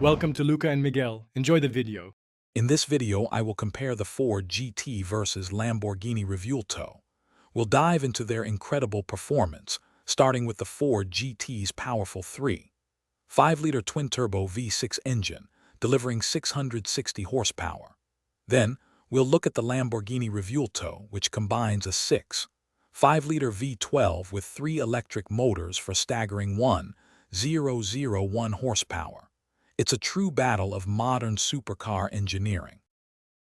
Welcome to Luca and Miguel. Enjoy the video. In this video, I will compare the Ford GT versus Lamborghini Revuelto. We'll dive into their incredible performance, starting with the Ford GT's powerful 3.5-liter twin-turbo V6 engine, delivering 660 horsepower. Then, we'll look at the Lamborghini Revuelto, which combines a 6.5-liter V12 with 3 electric motors for staggering 1,001 horsepower. It's a true battle of modern supercar engineering.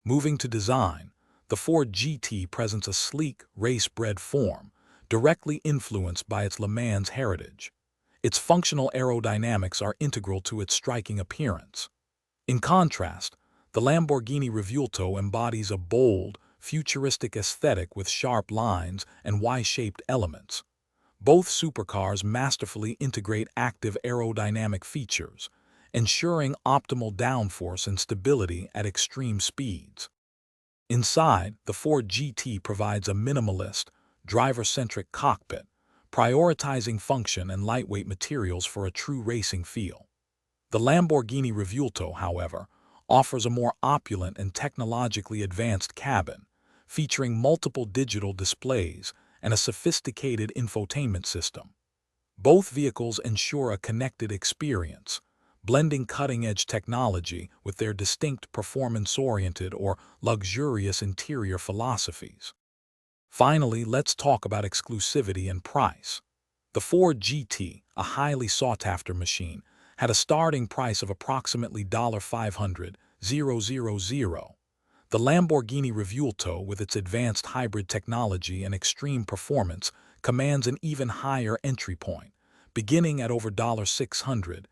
Moving to design, the Ford GT presents a sleek, race-bred form, directly influenced by its Le Mans heritage. Its functional aerodynamics are integral to its striking appearance. In contrast, the Lamborghini Revuelto embodies a bold, futuristic aesthetic with sharp lines and Y-shaped elements. Both supercars masterfully integrate active aerodynamic features, ensuring optimal downforce and stability at extreme speeds. Inside, the Ford GT provides a minimalist, driver-centric cockpit, prioritizing function and lightweight materials for a true racing feel. The Lamborghini Revuelto, however, offers a more opulent and technologically advanced cabin, featuring multiple digital displays and a sophisticated infotainment system. Both vehicles ensure a connected experience, blending cutting-edge technology with their distinct performance-oriented or luxurious interior philosophies. Finally, let's talk about exclusivity and price. The Ford GT, a highly sought-after machine, had a starting price of approximately $500,000. The Lamborghini Revuelto, with its advanced hybrid technology and extreme performance, commands an even higher entry point, beginning at over $600,000.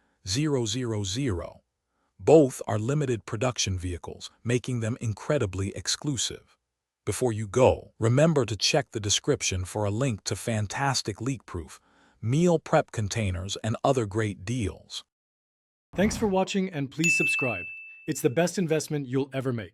Both are limited production vehicles, making them incredibly exclusive. Before you go, remember to check the description for a link to fantastic leak-proof meal prep containers and other great deals. Thanks for watching and please subscribe. It's the best investment you'll ever make.